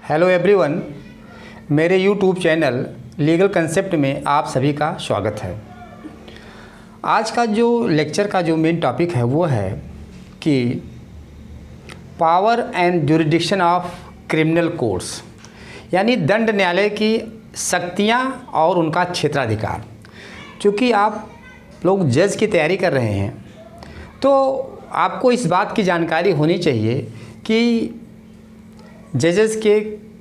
Hello everyone, मेरे YouTube channel legal concept में आप सभी का स्वागत है। आज का जो लेक्चर का जो मेन टॉपिक है वो है कि power and jurisdiction of criminal courts, यानी दंड न्यायालय की शक्तियाँ और उनका क्षेत्राधिकार। चूँकि आप लोग जज की तैयारी कर रहे हैं तो आपको इस बात की जानकारी होनी चाहिए कि जजेस के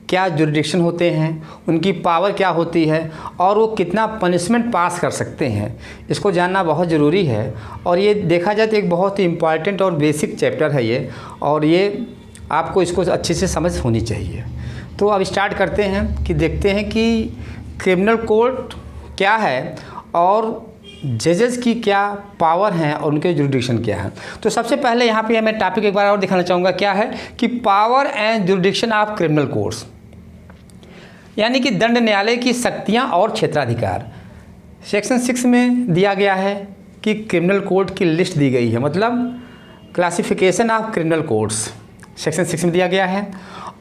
क्या जुरिडिक्शन होते हैं, उनकी पावर क्या होती है और वो कितना पनिशमेंट पास कर सकते हैं। इसको जानना बहुत ज़रूरी है और ये देखा जाए तो एक बहुत ही इम्पॉर्टेंट और बेसिक चैप्टर है ये, और ये आपको इसको अच्छे से समझ होनी चाहिए। तो अब स्टार्ट करते हैं कि देखते हैं कि क्रिमिनल कोर्ट क्या है और जजेस की क्या पावर हैं और उनके जुरिडिक्शन क्या है। तो सबसे पहले यहाँ पे मैं टॉपिक एक बार और दिखाना चाहूँगा, क्या है कि power and jurisdiction of criminal courts, यानी कि दंड न्यायालय की शक्तियाँ और क्षेत्राधिकार। सेक्शन 6 में दिया गया है कि क्रिमिनल कोर्ट की लिस्ट दी गई है, मतलब classification of criminal courts section 6 में दिया गया है।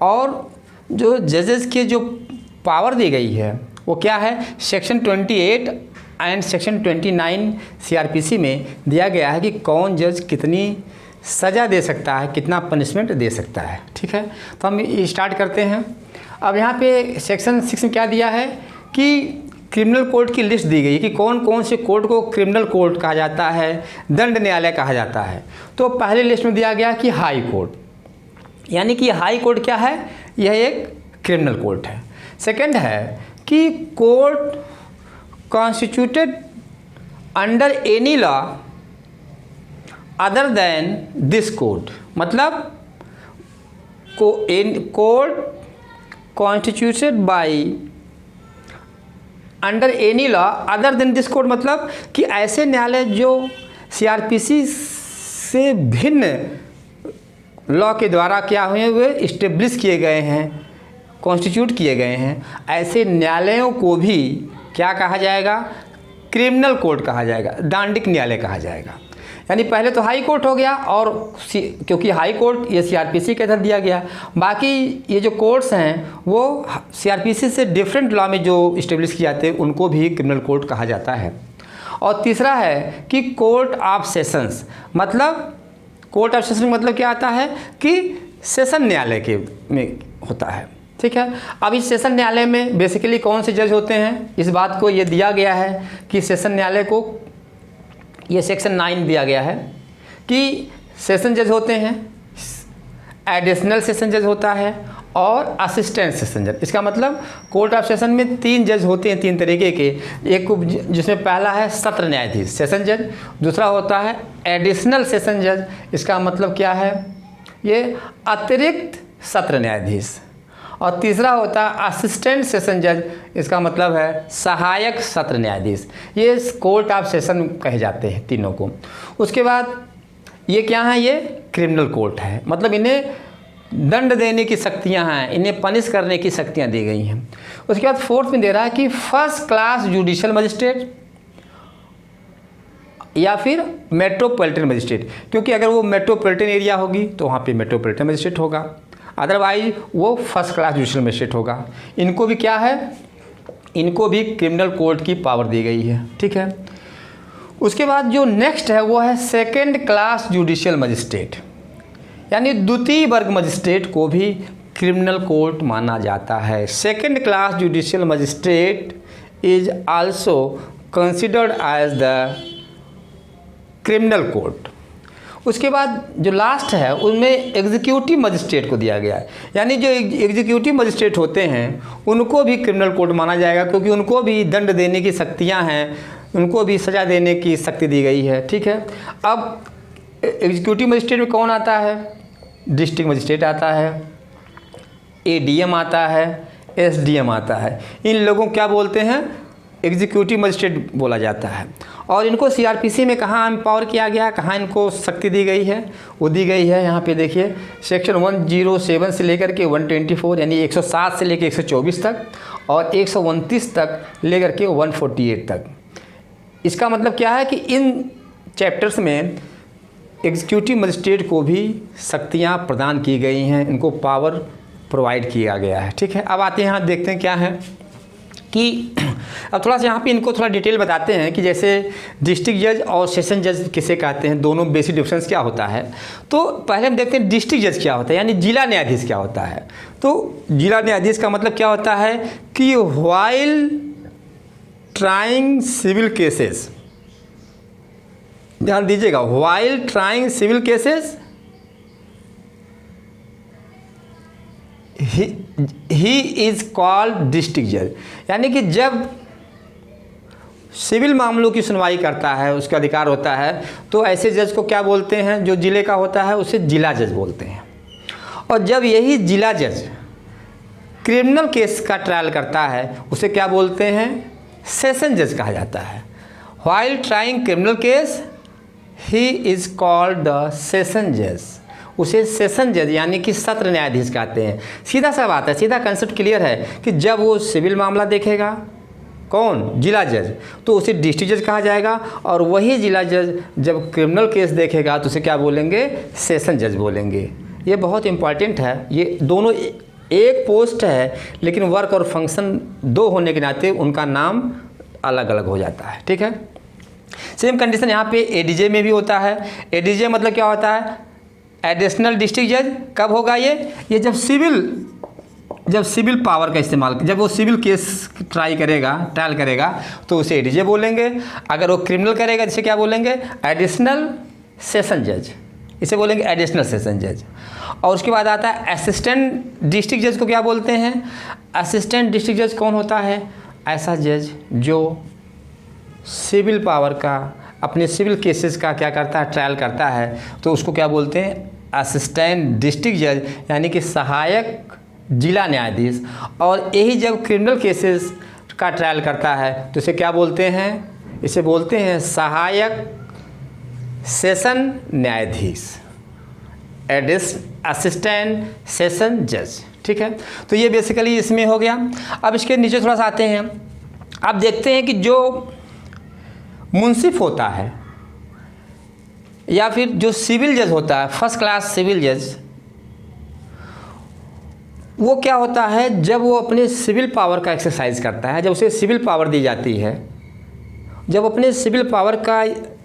और जो जजेस के जो पावर दी गई है वो क्या है, सेक्शन 28 एंड सेक्शन 29 CRPC में दिया गया है कि कौन जज कितनी सज़ा दे सकता है, कितना पनिशमेंट दे सकता है। ठीक है, तो हम स्टार्ट करते हैं। अब यहाँ पे सेक्शन 6 में क्या दिया है कि क्रिमिनल कोर्ट की लिस्ट दी गई है कि कौन कौन से कोर्ट को क्रिमिनल कोर्ट कहा जाता है, दंड न्यायालय कहा जाता है। तो पहले लिस्ट में दिया गया कि हाई कोर्ट, यानी कि हाई कोर्ट क्या है, यह एक क्रिमिनल कोर्ट है। सेकंड है कि court constituted under any law other than this code, मतलब court constituted by under any law other than this code, मतलब कि ऐसे न्यायालय जो CRPC से भिन्न लॉ के द्वारा क्या हुए हुए इस्टेब्लिश किए गए हैं, कॉन्स्टिट्यूट किए गए हैं, ऐसे न्यायालयों को भी क्या कहा जाएगा, क्रिमिनल कोर्ट कहा जाएगा, दांडिक न्यायालय कहा जाएगा। यानी पहले तो हाई कोर्ट हो गया, और क्योंकि हाई कोर्ट ये CRPC के अंदर दिया गया, बाकी ये जो कोर्ट्स हैं वो CRPC से डिफरेंट लॉ में जो इस्टेब्लिश किए जाते हैं उनको भी क्रिमिनल कोर्ट कहा जाता है। और तीसरा है कि कोर्ट ऑफ सेशंस, मतलब कोर्ट ऑफ सेशन मतलब क्या आता है कि सेशन न्यायालय के में होता है। ठीक है, अब इस सेशन न्यायालय में बेसिकली कौन से जज होते हैं, इस बात को ये दिया गया है कि सेशन न्यायालय को ये सेक्शन 9 दिया गया है कि सेशन जज होते हैं, एडिशनल सेशन जज होता है और असिस्टेंट सेशन जज। इसका मतलब कोर्ट ऑफ सेशन में 3 जज होते हैं, 3 तरीके के। एक जिसमें पहला है सत्र न्यायाधीश सेशन जज, दूसरा होता है एडिशनल सेशन जज, इसका मतलब क्या है, ये अतिरिक्त सत्र न्यायाधीश, और तीसरा होता है असिस्टेंट सेशन जज, इसका मतलब है सहायक सत्र न्यायाधीश। ये कोर्ट ऑफ सेशन कहे जाते हैं तीनों को। उसके बाद ये क्या है, ये क्रिमिनल कोर्ट है, मतलब इन्हें दंड देने की शक्तियां हैं, इन्हें पनिश करने की शक्तियां दी गई हैं। उसके बाद फोर्थ में दे रहा है कि फर्स्ट क्लास जुडिशियल मजिस्ट्रेट या फिर मेट्रोपॉलिटन मजिस्ट्रेट, क्योंकि अगर वो मेट्रोपॉलिटन एरिया होगी तो वहाँ पे मेट्रोपॉलिटन मजिस्ट्रेट होगा, अदरवाइज वो फर्स्ट क्लास जुडिशियल मजिस्ट्रेट होगा। इनको भी क्या है, इनको भी क्रिमिनल कोर्ट की पावर दी गई है। ठीक है, उसके बाद जो नेक्स्ट है वो है सेकंड क्लास जुडिशियल मजिस्ट्रेट, यानी द्वितीय वर्ग मजिस्ट्रेट को भी क्रिमिनल कोर्ट माना जाता है। Second class judicial magistrate is also considered as the criminal court. उसके बाद जो लास्ट है उनमें एग्जीक्यूटिव मजिस्ट्रेट को दिया गया है, यानी जो एग्जीक्यूटिव मजिस्ट्रेट होते हैं उनको भी क्रिमिनल कोर्ट माना जाएगा, क्योंकि उनको भी दंड देने की शक्तियां हैं, उनको भी सज़ा देने की शक्ति दी गई है। ठीक है, अब एग्जीक्यूटिव मजिस्ट्रेट में कौन आता है, डिस्ट्रिक्ट मजिस्ट्रेट आता है, ADM आता है, SDM आता है। इन लोगों को क्या बोलते हैं, एग्जीक्यूटिव मजिस्ट्रेट बोला जाता है। और इनको CRPC में कहाँ एम्पावर किया गया, कहाँ इनको शक्ति दी गई है, वो दी गई है यहाँ पे देखिए सेक्शन 107 से लेकर के 124, यानी 107 से लेकर 124 तक, और 129 तक लेकर के 148 तक। इसका मतलब क्या है कि इन चैप्टर्स में एग्जीक्यूटिव मजिस्ट्रेट को भी शक्तियाँ प्रदान की गई हैं, इनको पावर प्रोवाइड किया गया है। ठीक है, अब आते हैं यहाँ देखते हैं क्या है कि अब थोड़ा सा यहाँ पे इनको थोड़ा डिटेल बताते हैं कि जैसे डिस्ट्रिक्ट जज और सेशन जज किसे कहते हैं, दोनों बेसिक डिफरेंस क्या होता है। तो पहले हम देखते हैं डिस्ट्रिक्ट जज क्या होता है, यानी जिला न्यायाधीश क्या होता है। तो जिला न्यायाधीश का मतलब क्या होता है कि व्हाइल ट्राइंग सिविल केसेस, ध्यान दीजिएगा, while trying civil cases he is called district जज, यानी कि जब सिविल मामलों की सुनवाई करता है, उसका अधिकार होता है, तो ऐसे जज को क्या बोलते हैं, जो जिले का होता है उसे जिला जज बोलते हैं। और जब यही जिला जज क्रिमिनल केस का ट्रायल करता है उसे क्या बोलते हैं, सेशन जज कहा जाता है। While trying criminal case he is called the session जज, उसे सेशन जज यानी कि सत्र न्यायाधीश कहते हैं। सीधा सा बात है, सीधा कंसेप्ट क्लियर है कि जब वो सिविल मामला देखेगा, कौन, जिला जज, तो उसे डिस्ट्रिक्ट जज कहा जाएगा। और वही जिला जज जब क्रिमिनल केस देखेगा तो उसे क्या बोलेंगे, सेशन जज बोलेंगे। ये बहुत इंपॉर्टेंट है, ये दोनों एक पोस्ट है लेकिन वर्क और फंक्शन दो होने के नाते उनका नाम अलग अलग हो जाता है। ठीक है, सेम कंडीशन यहाँ पे एडीजे में भी होता है। एडीजे मतलब क्या होता है, एडिशनल डिस्ट्रिक्ट जज। कब होगा ये जब सिविल पावर का इस्तेमाल, जब वो सिविल केस ट्रायल करेगा तो उसे एडीजे बोलेंगे। अगर वो क्रिमिनल करेगा जिसे क्या बोलेंगे, एडिशनल सेशन जज, इसे बोलेंगे एडिशनल सेशन जज। और उसके बाद आता है असिस्टेंट डिस्ट्रिक्ट जज को क्या बोलते हैं, असिस्टेंट डिस्ट्रिक्ट जज कौन होता है, ऐसा जज जो सिविल पावर का, अपने सिविल केसेस का क्या करता है, ट्रायल करता है, तो उसको क्या बोलते हैं, असिस्टेंट डिस्ट्रिक्ट जज, यानी कि सहायक जिला न्यायाधीश। और यही जब क्रिमिनल केसेस का ट्रायल करता है तो इसे क्या बोलते हैं, इसे बोलते हैं सहायक सेशन न्यायाधीश, असिस्टेंट सेशन जज। ठीक है, तो ये बेसिकली इसमें हो गया। अब इसके नीचे थोड़ा सा आते हैं, अब देखते हैं कि जो मुंसिफ होता है या फिर जो सिविल जज होता है, फर्स्ट क्लास सिविल जज, वो क्या होता है, जब वो अपने सिविल पावर का एक्सरसाइज करता है, जब उसे सिविल पावर दी जाती है, जब अपने सिविल पावर का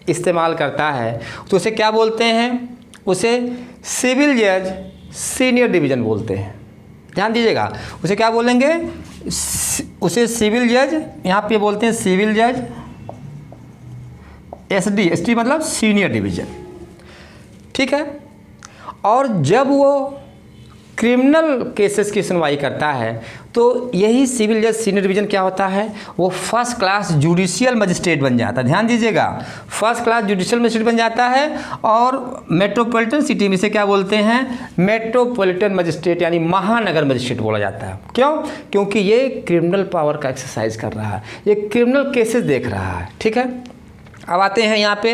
इस्तेमाल करता है तो उसे क्या बोलते हैं, उसे सिविल जज सीनियर डिवीज़न बोलते हैं। ध्यान दीजिएगा, उसे क्या बोलेंगे, उसे सिविल जज, यहाँ पे बोलते हैं सिविल जज एसडी मतलब सीनियर डिवीज़न। ठीक है, और जब वो क्रिमिनल केसेस की सुनवाई करता है तो यही सिविल जज सीनियर डिवीज़न क्या होता है, वो फर्स्ट क्लास जुडिशियल मजिस्ट्रेट बन जाता है। ध्यान दीजिएगा, फर्स्ट क्लास जुडिशियल मजिस्ट्रेट बन जाता है। और मेट्रोपॉलिटन सिटी में से क्या बोलते हैं, मेट्रोपॉलिटन मजिस्ट्रेट यानी महानगर मजिस्ट्रेट बोला जाता है। क्यों, क्योंकि ये क्रिमिनल पावर का एक्सरसाइज कर रहा है, ये क्रिमिनल केसेस देख रहा है। ठीक है, अब आते हैं यहाँ पे,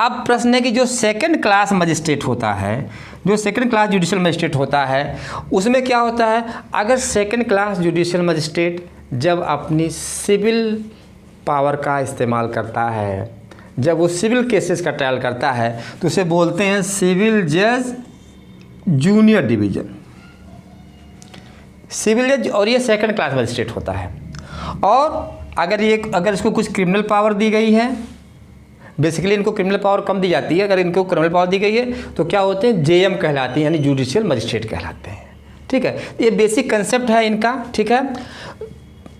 अब प्रश्न है कि जो सेकंड क्लास मजिस्ट्रेट होता है, जो सेकंड क्लास जुडिशियल मजिस्ट्रेट होता है, उसमें क्या होता है, अगर सेकंड क्लास जुडिशियल मजिस्ट्रेट जब अपनी सिविल पावर का इस्तेमाल करता है, जब वो सिविल केसेस का ट्रायल करता है तो उसे बोलते हैं सिविल जज जूनियर डिवीज़न, सिविल जज। और ये सेकंड क्लास मजिस्ट्रेट होता है। और अगर इसको कुछ क्रिमिनल पावर दी गई है, बेसिकली इनको क्रिमिनल पावर कम दी जाती है, अगर इनको क्रिमिनल पावर दी गई है तो क्या होते हैं, जेएम कहलाते हैं, यानी जुडिशियल मजिस्ट्रेट कहलाते हैं। ठीक है, ये बेसिक कंसेप्ट है इनका। ठीक है,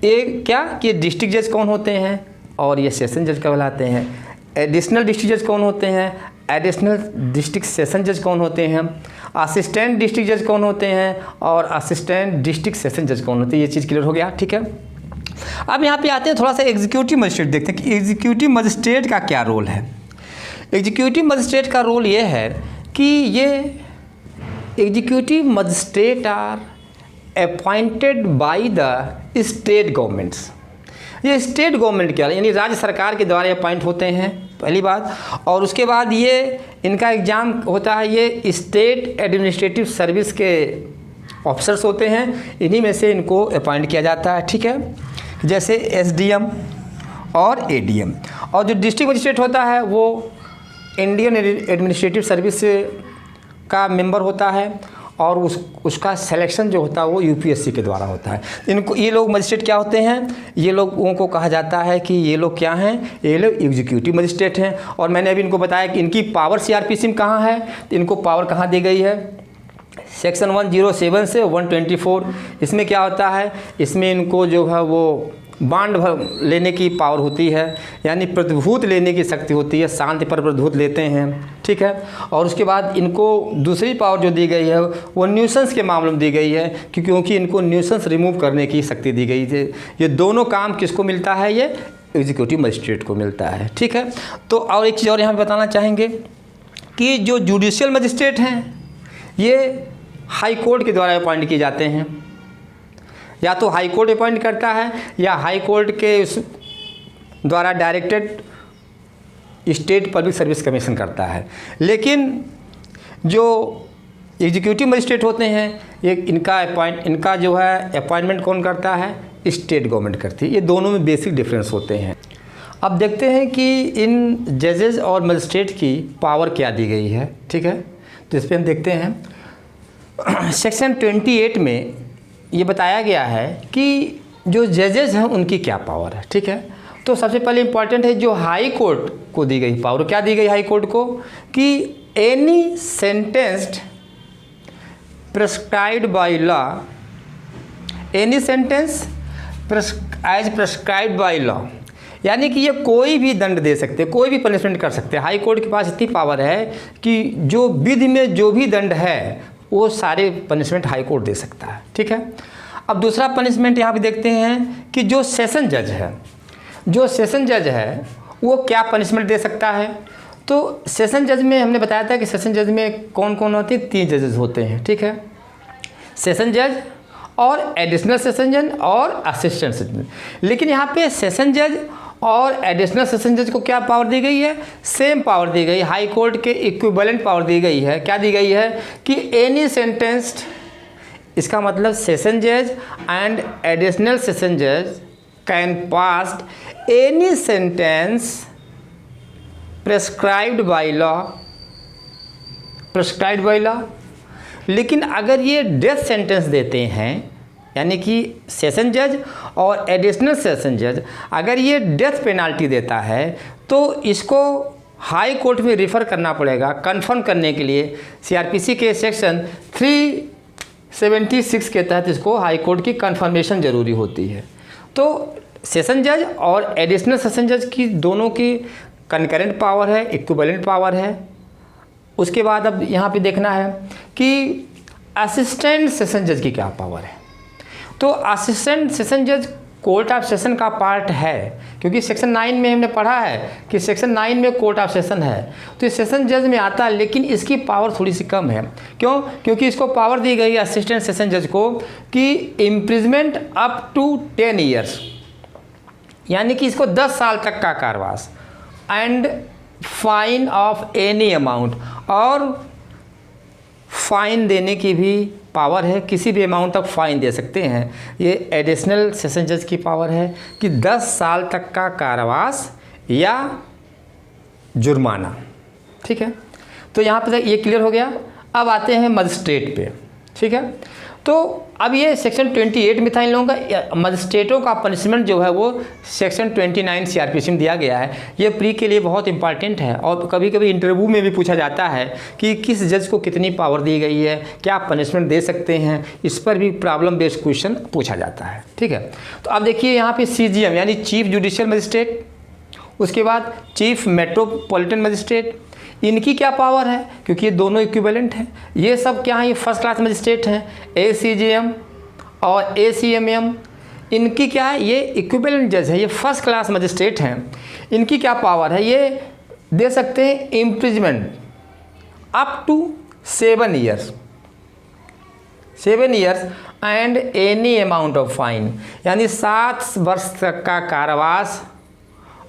ये क्या कि डिस्ट्रिक्ट जज कौन होते हैं और ये सेशन जज कहलाते हैं। एडिशनल डिस्ट्रिक्ट जज कौन होते हैं, एडिशनल डिस्ट्रिक्ट सेशन जज कौन होते हैं, असिस्टेंट डिस्ट्रिक्ट जज कौन होते हैं और असिस्टेंट डिस्ट्रिक्ट सेशन जज कौन होते हैं। ये चीज़ क्लियर हो गया। ठीक है, अब यहाँ पे आते हैं, थोड़ा सा एग्जीक्यूटिव मजिस्ट्रेट देखते हैं कि एग्जीक्यूटिव मजिस्ट्रेट का क्या रोल है। एग्जीक्यूटिव मजिस्ट्रेट का रोल ये है कि ये executive magistrate are appointed by the state governments. ये स्टेट गवर्नमेंट क्या, यानी राज्य सरकार के द्वारा अपॉइंट होते हैं, पहली बात। और उसके बाद ये इनका एग्ज़ाम होता है, ये स्टेट एडमिनिस्ट्रेटिव सर्विस के ऑफिसर्स होते हैं, इन्हीं में से इनको अपॉइंट किया जाता है। ठीक है, जैसे एसडीएम और एडीएम। और जो डिस्ट्रिक्ट मजिस्ट्रेट होता है वो इंडियन एडमिनिस्ट्रेटिव सर्विस का मेंबर होता है। और उसका सिलेक्शन जो होता है वो यूपीएससी के द्वारा होता है। इनको ये लोग मजिस्ट्रेट क्या होते हैं, ये लोगों को कहा जाता है कि ये लोग क्या हैं, ये लोग एग्जीक्यूटिव मजिस्ट्रेट हैं। और मैंने अभी इनको बताया कि इनकी पावर सीआरपीसी में कहाँ है, तो इनको पावर कहाँ दी गई है, सेक्शन 107 से 124। इसमें क्या होता है, इसमें इनको जो है वो बांड लेने की पावर होती है, यानी प्रतिभूत लेने की शक्ति होती है, शांति पर प्रतिभूत लेते हैं, ठीक है। और उसके बाद इनको दूसरी पावर जो दी गई है वो न्यूसेंस के मामले में दी गई है, क्योंकि इनको न्यूसेंस रिमूव करने की शक्ति दी गई है। ये दोनों काम किसको मिलता है, ये एग्जीक्यूटिव मजिस्ट्रेट को मिलता है, ठीक है। तो और एक चीज़ और यहाँ बताना चाहेंगे कि जो जुडिशियल मजिस्ट्रेट हैं ये हाई कोर्ट के द्वारा अपॉइंट किए जाते हैं, या तो हाई कोर्ट अपॉइंट करता है या हाई कोर्ट के उस द्वारा directed state public service commission करता है। लेकिन जो एग्जीक्यूटिव मजिस्ट्रेट होते हैं ये इनका जो है अपॉइंटमेंट कौन करता है, स्टेट गवर्नमेंट करती है। ये दोनों में बेसिक डिफरेंस होते हैं। अब देखते हैं कि इन जजेस और मजिस्ट्रेट की पावर क्या दी गई है, ठीक है। तो इस पर हम देखते हैं सेक्शन 28 में ये बताया गया है कि जो जजेस हैं उनकी क्या पावर है, ठीक है। तो सबसे पहले इम्पॉर्टेंट है जो हाई कोर्ट को दी गई पावर, क्या दी गई हाई कोर्ट को, कि any sentenced prescribed by law, any sentence as prescribed by law, यानी कि ये कोई भी दंड दे सकते, कोई भी पनिशमेंट कर सकते हैं। हाई कोर्ट के पास इतनी पावर है कि जो विधि में जो भी दंड है वो सारे पनिशमेंट हाई कोर्ट दे सकता है, ठीक है। अब दूसरा पनिशमेंट यहाँ पे देखते हैं कि जो सेशन जज है, जो सेशन जज है वो क्या पनिशमेंट दे सकता है। तो सेशन जज में हमने बताया था कि सेशन जज में कौन कौन होते हैं, 3 जजेस होते हैं, ठीक है। सेशन जज और एडिशनल सेशन जज और असिस्टेंट सेशन जज। लेकिन यहाँ पे सेशन जज और एडिशनल सेशन जज को क्या पावर दी गई है, सेम पावर दी गई, हाई कोर्ट के इक्विवेलेंट पावर दी गई है। क्या दी गई है कि एनी सेंटेंस्ड, इसका मतलब सेशन जज एंड एडिशनल सेशन जज can pass any sentence prescribed by law, prescribed by law. लेकिन अगर ये डेथ सेंटेंस देते हैं, यानी कि सेशन जज और एडिशनल सेशन जज अगर ये डेथ पेनाल्टी देता है तो इसको हाई कोर्ट में रिफ़र करना पड़ेगा कंफर्म करने के लिए। सीआरपीसी के सेक्शन 376 के तहत इसको हाई कोर्ट की कंफर्मेशन ज़रूरी होती है। तो सेशन जज और एडिशनल सेशन जज की दोनों की कंकरेंट पावर है, इक्विवेलेंट पावर है। उसके बाद अब यहाँ पे देखना है कि असिस्टेंट सेशन जज की क्या पावर है। तो असिस्टेंट सेशन जज कोर्ट ऑफ सेशन का पार्ट है, क्योंकि सेक्शन 9 में हमने पढ़ा है कि सेक्शन 9 में कोर्ट ऑफ सेशन है, तो ये सेशन जज में आता है। लेकिन इसकी पावर थोड़ी सी कम है। क्यों? क्योंकि इसको पावर दी गई है असिस्टेंट सेशन जज को कि इम्प्रिजमेंट अप टू 10 ईयर्स, यानी कि इसको 10 साल तक का कारावास, and fine of any amount, और फाइन देने की भी पावर है, किसी भी अमाउंट तक फाइन दे सकते हैं। ये एडिशनल सेशन जज की पावर है कि 10 साल तक का कारावास या जुर्माना, ठीक है। तो यहाँ पर ये क्लियर हो गया। अब आते हैं मजिस्ट्रेट पे, ठीक है। तो अब ये सेक्शन 28 में था इन लोगों का। मजिस्ट्रेटों का पनिशमेंट जो है वो सेक्शन 29 सीआरपीसी में दिया गया है। ये प्री के लिए बहुत इंपॉर्टेंट है और कभी कभी इंटरव्यू में भी पूछा जाता है कि किस जज को कितनी पावर दी गई है, क्या पनिशमेंट दे सकते हैं, इस पर भी प्रॉब्लम बेस्ड क्वेश्चन पूछा जाता है, ठीक है। तो अब देखिए यहाँ पे CJM यानी चीफ जुडिशियल मजिस्ट्रेट, उसके बाद चीफ मेट्रोपॉलिटन मजिस्ट्रेट, इनकी क्या पावर है, क्योंकि ये दोनों इक्विवेलेंट हैं। ये सब क्या है, ये फर्स्ट क्लास मजिस्ट्रेट हैं। ACJM और ACMM इनकी क्या है, ये इक्विवेलेंट जज है, ये फर्स्ट क्लास मजिस्ट्रेट हैं। इनकी क्या पावर है, ये दे सकते हैं imprisonment up to 7 years, 7 years and any amount of fine, यानी 7 वर्ष तक का कारावास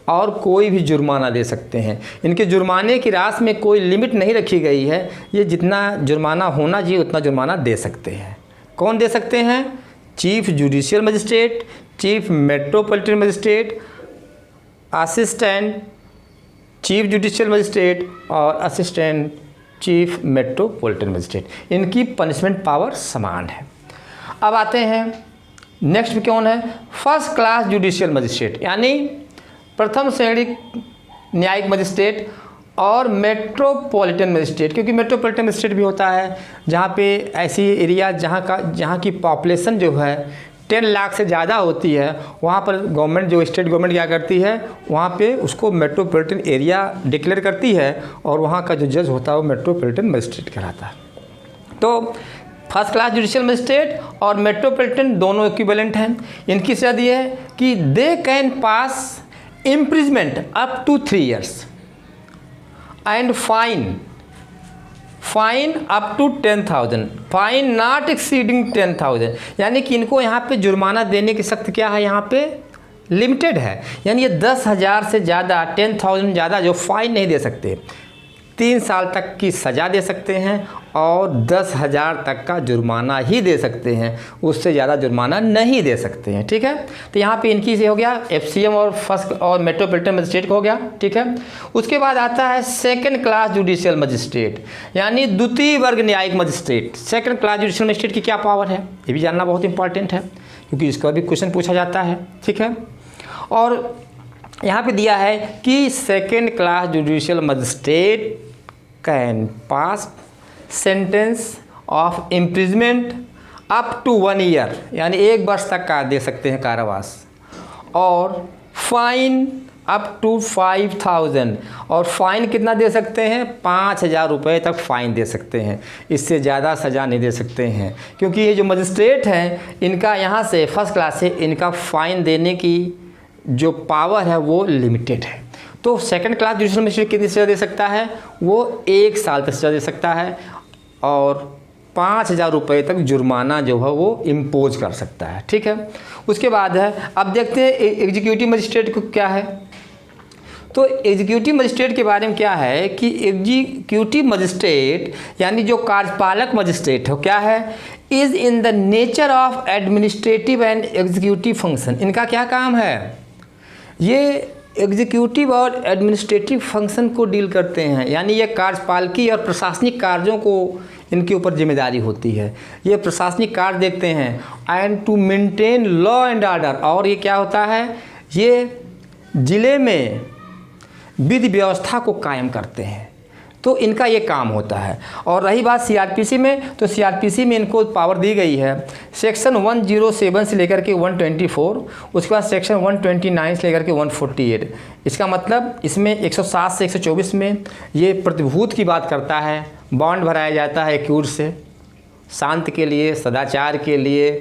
और कोई भी जुर्माना दे सकते हैं। इनके जुर्माने की राशि में कोई लिमिट नहीं रखी गई है, ये जितना जुर्माना होना चाहिए उतना जुर्माना दे सकते हैं। कौन दे सकते हैं? Chief judicial magistrate, chief metropolitan magistrate, assistant chief judicial magistrate और असिस्टेंट चीफ मेट्रोपॉलिटन मजिस्ट्रेट। इनकी पनिशमेंट पावर समान है। अब आते हैं नेक्स्ट में कौन है, फर्स्ट क्लास जुडिशियल मजिस्ट्रेट, यानी प्रथम श्रेणी न्यायिक मजिस्ट्रेट और मेट्रोपॉलिटन मजिस्ट्रेट। क्योंकि मेट्रोपॉलिटन मजिस्ट्रेट भी होता है जहाँ पे ऐसी एरिया जहाँ की पॉपुलेशन जो है 10 लाख से ज़्यादा होती है, वहाँ पर गवर्नमेंट जो स्टेट गवर्नमेंट क्या करती है, वहाँ पे उसको मेट्रोपॉलिटन एरिया डिक्लेयर करती है और वहाँ का जो जज होता है वो मेट्रोपॉलिटन मजिस्ट्रेट कहलाता है। तो फर्स्ट क्लास जुडिशियल मजिस्ट्रेट और मेट्रोपॉलिटन दोनों इक्विवेलेंट हैं। इनकी सजा ये है कि they can pass imprisonment up to 3 years and fine up to 10,000, fine not exceeding 10,000। यानी कि इनको यहाँ पे जुर्माना देने की सख्त क्या है, यहाँ पे लिमिटेड है। यानी ये 10,000 से ज़्यादा 10,000 ज़्यादा जो फाइन नहीं दे सकते। 3 साल तक की सज़ा दे सकते हैं और 10,000 तक का जुर्माना ही दे सकते हैं, उससे ज़्यादा जुर्माना नहीं दे सकते हैं। ठीक है, तो यहाँ पे इनकी से हो गया FCM और फर्स्ट और मेट्रोपॉलिटन मजिस्ट्रेट का हो गया। ठीक है, उसके बाद आता है सेकंड क्लास जुडिशियल मजिस्ट्रेट, यानी द्वितीय वर्ग न्यायिक magistrate. Second class judicial magistrate की क्या पावर है, ये भी जानना बहुत इंपॉर्टेंट है क्योंकि इसका भी क्वेश्चन पूछा जाता है। ठीक है, और यहाँ पे दिया है कि second class judicial magistrate can pass sentence of imprisonment up to 1 year, यानी 1 वर्ष तक का दे सकते हैं कारावास, और फाइन अप टू 5,000, और फाइन कितना दे सकते हैं, 5,000 रुपये तक फाइन दे सकते हैं। इससे ज़्यादा सज़ा नहीं दे सकते हैं क्योंकि ये जो मजिस्ट्रेट हैं इनका यहाँ से फर्स्ट क्लास से इनका फ़ाइन देने की जो पावर है वो लिमिटेड है। तो सेकंड क्लास जुडिशियल मजिस्ट्रेट कितनी सज़ा दे सकता है, वो 1 साल तक सज़ा दे सकता है और 5,000 रुपये तक जुर्माना जो है वो इम्पोज कर सकता है। ठीक है, उसके बाद है, अब देखते हैं एग्जीक्यूटिव मजिस्ट्रेट को क्या है। तो एग्जीक्यूटिव मजिस्ट्रेट के बारे में क्या है कि एग्जीक्यूटिव मजिस्ट्रेट यानी जो कार्यपालक मजिस्ट्रेट है क्या है, is in the nature of administrative and executive function. इनका क्या काम है, ये एग्जीक्यूटिव और एडमिनिस्ट्रेटिव फंक्शन को डील करते हैं, यानी ये कार्यपालकी और प्रशासनिक कार्यों को इनके ऊपर जिम्मेदारी होती है। ये प्रशासनिक कार्य देखते हैं and to maintain law and order, और ये क्या होता है, ये ज़िले में विधि व्यवस्था को कायम करते हैं। तो इनका ये काम होता है। और रही बात सीआरपीसी में, तो सीआरपीसी में इनको पावर दी गई है सेक्शन 107 से लेकर के 124, उसके बाद सेक्शन 129 से लेकर के 148। इसका मतलब इसमें 107 से 124 में ये प्रतिभूत की बात करता है, बॉन्ड भराया जाता है एक्यूज से, शांत के लिए, सदाचार के लिए,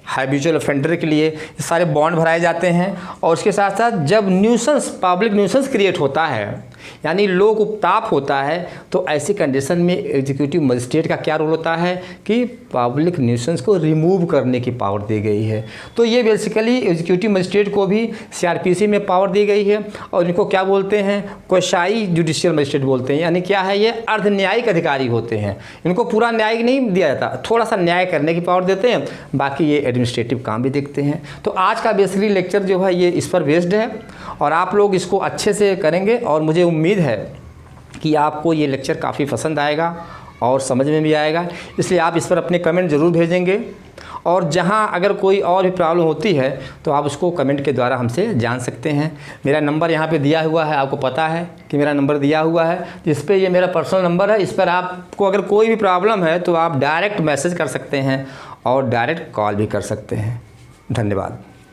हैबिचुअल ऑफेंडर के लिए ये सारे बॉन्ड भराए जाते हैं। और उसके साथ साथ जब न्यूसेंस, पब्लिक न्यूसेंस क्रिएट होता है, यानी लोक उपताप होता है, तो ऐसी कंडीशन में एग्जीक्यूटिव मजिस्ट्रेट का क्या रोल होता है कि पब्लिक न्यूसेंस को रिमूव करने की पावर दी गई है। तो ये बेसिकली एग्जीक्यूटिव मजिस्ट्रेट को भी सीआरपीसी में पावर दी गई है। और इनको क्या बोलते हैं, क्वेशाई जुडिशियल मजिस्ट्रेट बोलते हैं, यानी क्या है, ये अर्ध न्यायिक अधिकारी होते हैं। इनको पूरा न्याय नहीं दिया जाता, थोड़ा सा न्याय करने की पावर देते हैं, बाकी ये एडमिनिस्ट्रेटिव काम भी देखते हैं। तो आज का बेसिकली लेक्चर जो है ये इस पर बेस्ड है और आप लोग इसको अच्छे से करेंगे और मुझे उम्मीद है कि आपको ये लेक्चर काफ़ी पसंद आएगा और समझ में भी आएगा। इसलिए आप इस पर अपने कमेंट ज़रूर भेजेंगे और जहां अगर कोई और भी प्रॉब्लम होती है तो आप उसको कमेंट के द्वारा हमसे जान सकते हैं। मेरा नंबर यहाँ पे दिया हुआ है, आपको पता है कि मेरा नंबर दिया हुआ है, जिस पे ये मेरा पर्सनल नंबर है। इस पर आपको अगर कोई भी प्रॉब्लम है तो आप डायरेक्ट मैसेज कर सकते हैं और डायरेक्ट कॉल भी कर सकते हैं। धन्यवाद।